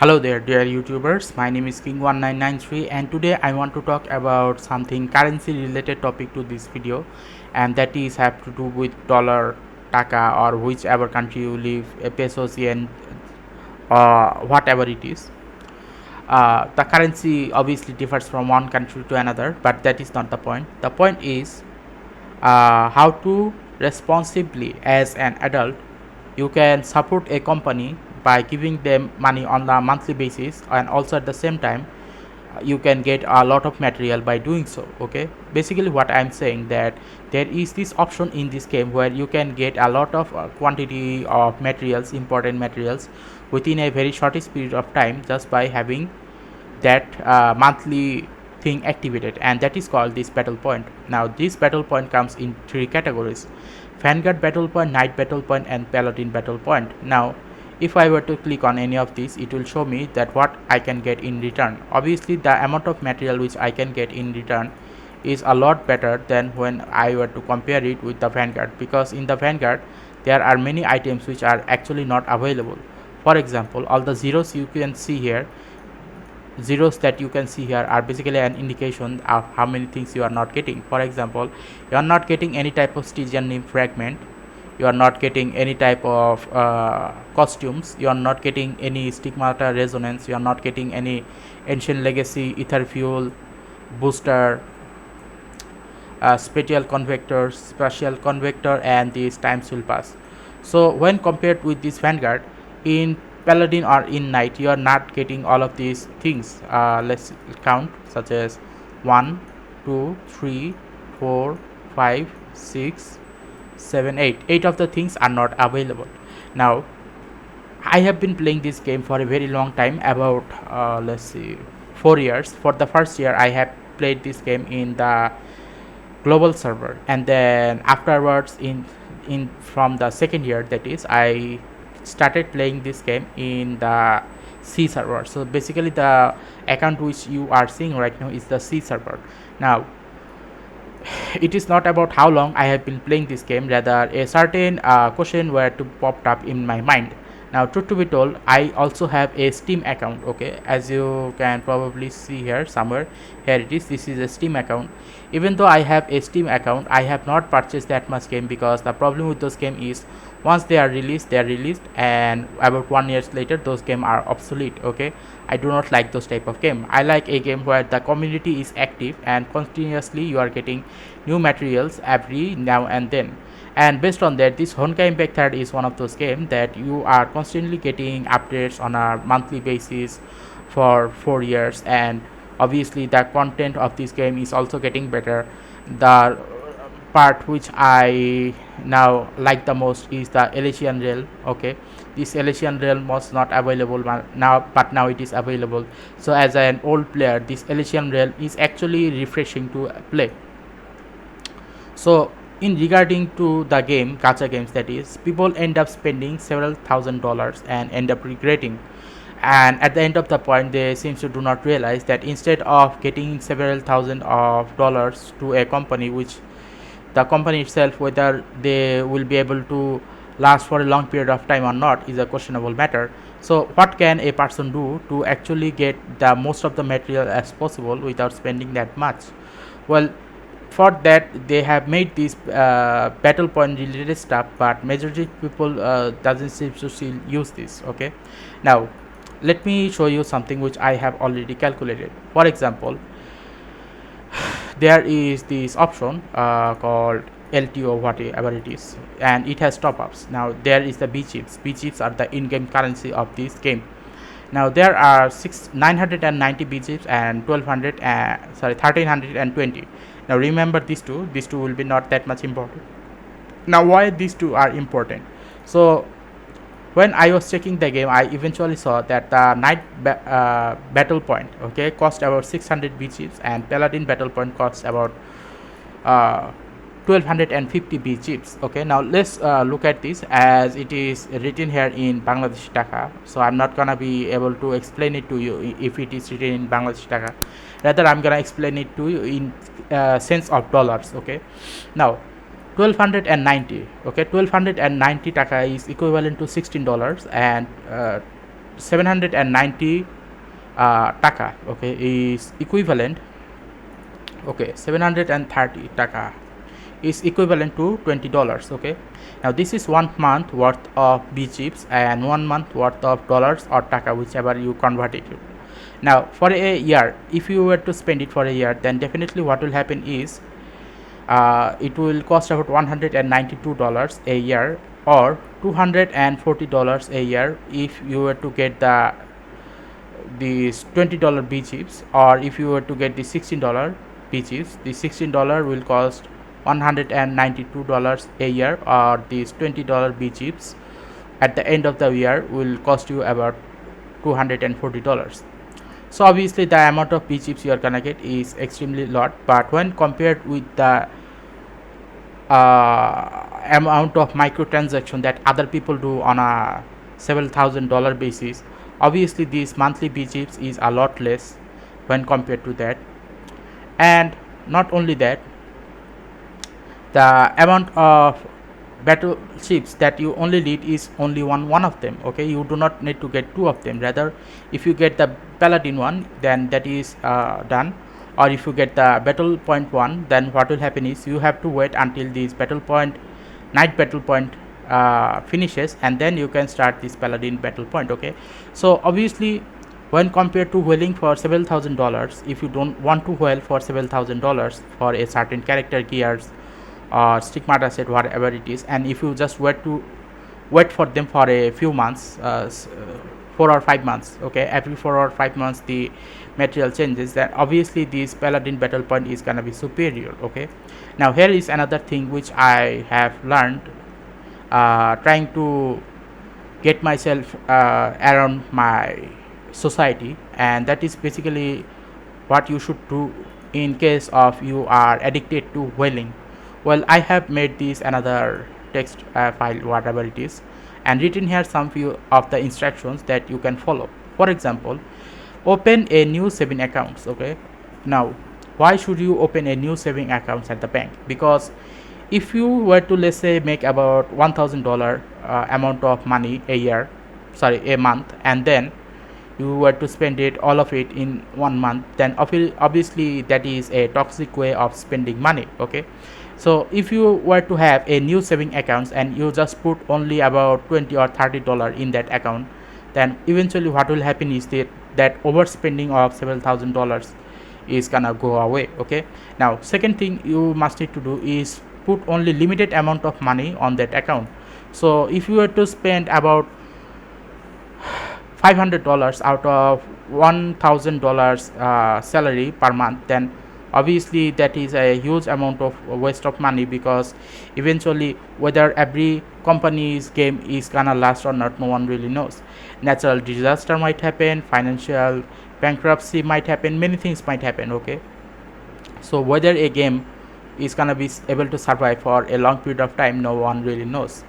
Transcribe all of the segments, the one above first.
Hello there dear YouTubers, my name is King1993 and today I want to talk about something currency related topic to this video, and that is have to do with dollar, taka or whichever country you live, pesos, yen, whatever it is. The currency obviously differs from one country to another, but that is not the point. The point is how to responsibly as an adult you can support a company by giving them money on a monthly basis, and also at the same time you can get a lot of material by doing so. Okay, basically what I'm saying that there is this option in this game where you can get a lot of quantity of materials, important materials, within a very shortest period of time just by having that monthly thing activated, and that is called this battle point. Now this battle point comes in three categories: Vanguard battle point, Knight battle point, and Paladin battle point. Now if I were to click on any of these, it will show me that what I can get in return. Obviously the amount of material which I can get in return is a lot better than when I were to compare it with the Vanguard, because in the Vanguard there are many items which are actually not available. For example, all the zeros you can see here, zeros that you can see here are basically an indication of how many things you are not getting. For example, you are not getting any type of Stygian name fragment, you are not getting any type of costumes, you are not getting any stigmata resonance, you are not getting any ancient legacy, ether fuel, booster, spatial convector, and these times will pass. So when compared with this Vanguard, in Paladin or in Knight you are not getting all of these things. Let's count, such as 1 2 3 4 5 6 7 8 of the things are not available. Now I have been playing this game for a very long time, about let's see, 4 years. For the first year I have played this game in the global server, and then afterwards in from the second year, that is, I started playing this game in the C server. So basically the account which you are seeing right now is the C server. Now it is not about how long I have been playing this game, rather a certain question were to popped up in my mind. Now truth to be told, I also have a Steam account. Okay, as you can probably see here somewhere, here it is, this is a Steam account. Even though I have a Steam account, I have not purchased that much game, because the problem with those games is once they are released, and about 1 year later those games are obsolete. Okay, I do not like those type of game. I like a game where the community is active and continuously you are getting new materials every now and then. And based on that, this Honkai Impact 3 is one of those games that you are constantly getting updates on a monthly basis for 4 years, and obviously the content of this game is also getting better. The part which I now like the most is the Elysian Realm. Okay, this Elysian Realm was not available now, but now it is available. So as an old player, this Elysian Realm is actually refreshing to play. So in regarding to the game, gacha games, that is, people end up spending several $1,000s and end up regretting. And at the end of the point, they seems to do not realize that instead of getting several thousand of dollars to a company, which the company itself, whether they will be able to last for a long period of time or not, is a questionable matter. So what can a person do to actually get the most of the material as possible without spending that much? Well, for that they have made this battle point related stuff, but majority of people doesn't seem to still use this. Okay, now let me show you something which I have already calculated. For example, there is this option called LTO, whatever it is, and it has top-ups. Now there is the B chips. B chips are the in-game currency of this game. Now there are 990 B chips and 1320. Now remember these two will be not that much important. Now why these two are important? So when I was checking the game, I eventually saw that the Knight battle point, okay, cost about 600 B chips, and Paladin battle point costs about 1250 B chips. Okay, now let's look at this as it is written here in Bangladeshi Taka. So I'm not gonna be able to explain it to you if it is written in Bangladeshi Taka. Rather, I'm gonna explain it to you in cents of dollars. Okay, now 1290. Okay, 1290 taka is equivalent to $16, and 790 taka, okay, is equivalent, okay, 730 taka is equivalent to $20. Okay, now this is 1 month worth of B chips and 1 month worth of dollars or taka, whichever you convert it to. Now for a year, if you were to spend it for a year, then definitely what will happen is it will cost about $192 a year or $240 a year if you were to get these $20 B chips, or if you were to get the $16 B chips, the $16 will cost $192 a year, or these $20 B chips at the end of the year will cost you about $240. So obviously the amount of B chips you are gonna get is extremely lot, but when compared with the amount of microtransaction that other people do on a several $1,000 basis, obviously these monthly B chips is a lot less when compared to that. And not only that, the amount of battle chips that you only need is only one of them. Okay, you do not need to get two of them. Rather, if you get the paladin one, then that is done, or if you get the battle point one, then what will happen is you have to wait until this night battle point finishes, and then you can start this paladin battle point. Okay, so obviously when compared to whaling for several $1,000s, if you don't want to whale for several $1,000s for a certain character, gears or stigmata set, whatever it is, and if you just wait for them for a few months, 4 or 5 months, okay, every 4 or 5 months the material changes, then obviously this paladin battle point is gonna be superior. Okay, now here is another thing which I have learned trying to get myself around my society, and that is basically what you should do in case of you are addicted to whaling. Well, I have made this another text file, whatever it is, and written here some few of the instructions that you can follow. For example, open a new saving accounts. Okay, now why should you open a new saving accounts at the bank? Because if you were to, let's say, make about $1,000 amount of money a month, and then you were to spend it all of it in 1 month, then obviously that is a toxic way of spending money. Okay, so if you were to have a new saving accounts and you just put only about $20 or $30 in that account, then eventually what will happen is that overspending of several $1,000s is gonna go away. Okay, now second thing you must need to do is put only limited amount of money on that account. So if you were to spend about $500 out of $1,000 salary per month, then obviously that is a huge amount of waste of money, because eventually whether every company's game is gonna last or not, no one really knows. Natural disaster might happen, financial bankruptcy might happen, many things might happen. Okay, so whether a game is gonna be able to survive for a long period of time, no one really knows.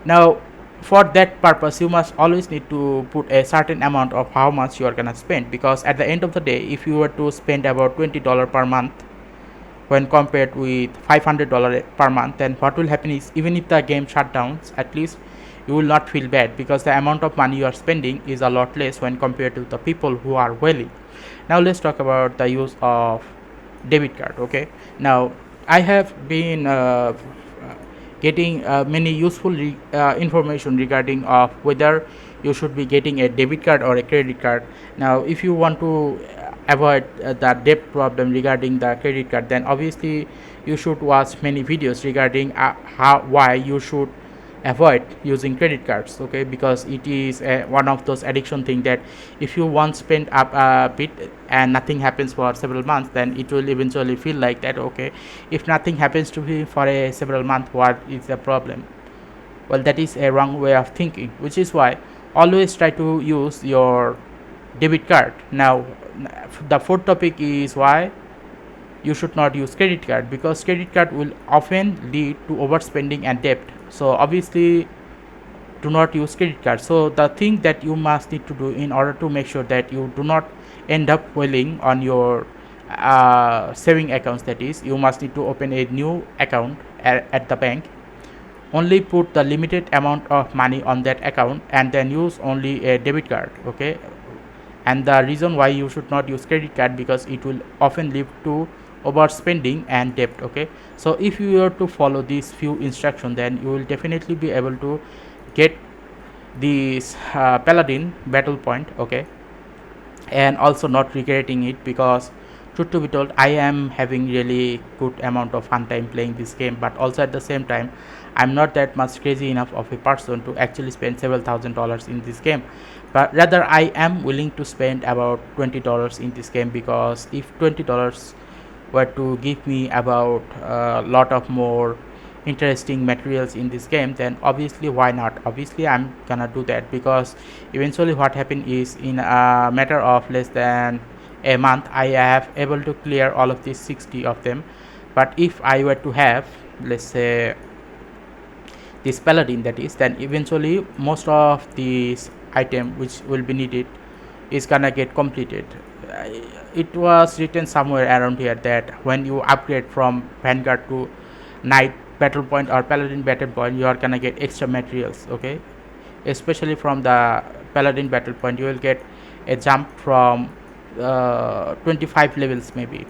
Now for that purpose, you must always need to put a certain amount of how much you are gonna spend, because at the end of the day, if you were to spend about $20 per month when compared with $500 per month, then what will happen is, even if the game shut down, at least you will not feel bad, because the amount of money you are spending is a lot less when compared to the people who are whaling. Now let's talk about the use of debit card. Okay, now I have been getting many useful information regarding of whether you should be getting a debit card or a credit card. Now if you want to avoid the debt problem regarding the credit card, then obviously you should watch many videos regarding why you should avoid using credit cards. Okay, because it is one of those addiction thing that if you once spend up a bit and nothing happens for several months, then it will eventually feel like that, okay, if nothing happens to me for a several months, what is the problem? Well, that is a wrong way of thinking, which is why always try to use your debit card. Now the fourth topic is why you should not use credit card, because credit card will often lead to overspending and debt. So obviously do not use credit card. So the thing that you must need to do in order to make sure that you do not end up whaling on your saving accounts, that is, you must need to open a new account at the bank. only put the limited amount of money on that account and then use only a debit card. Okay, and the reason why you should not use credit card, because it will often lead to overspending and debt. Okay, so if you were to follow these few instructions, then you will definitely be able to get this paladin battle point. Okay, and also not regretting it, because truth to be told, I am having really good amount of fun time playing this game, but also at the same time I'm not that much crazy enough of a person to actually spend several $1,000s in this game, but rather I am willing to spend about $20 in this game, because if $20 were to give me about a lot of more interesting materials in this game, then obviously why not, obviously I'm gonna do that, because eventually what happened is, in a matter of less than a month, I have able to clear all of these 60 of them. But if I were to have, let's say, this paladin, that is, then eventually most of these item which will be needed is gonna get completed. It was written somewhere around here that when you upgrade from vanguard to knight battle point or paladin battle point, you are gonna get extra materials. Okay, especially from the paladin battle point, you will get a jump from 25 levels maybe.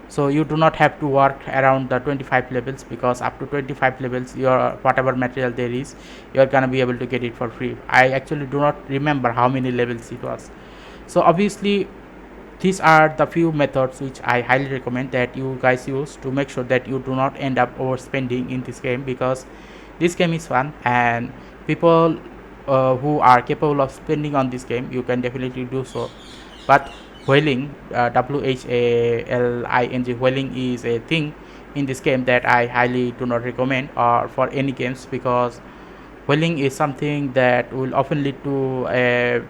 So you do not have to work around the 25 levels, because up to 25 levels, your whatever material there is, you are gonna be able to get it for free. I actually do not remember how many levels it was. So obviously these are the few methods which I highly recommend that you guys use to make sure that you do not end up overspending in this game, because this game is fun, and people who are capable of spending on this game, you can definitely do so. But whaling, whaling, whaling is a thing in this game that I highly do not recommend, or for any games, because whaling is something that will often lead to a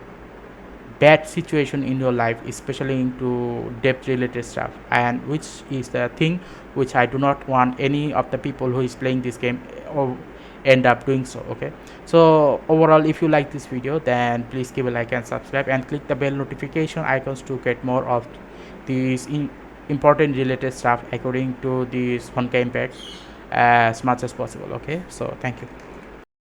bad situation in your life, especially into debt related stuff, and which is the thing which I do not want any of the people who is playing this game or end up doing so. Okay, so overall, if you like this video, then please give a like and subscribe, and click the bell notification icons to get more of these important related stuff according to this 1K impact as much as possible. Okay, so thank you.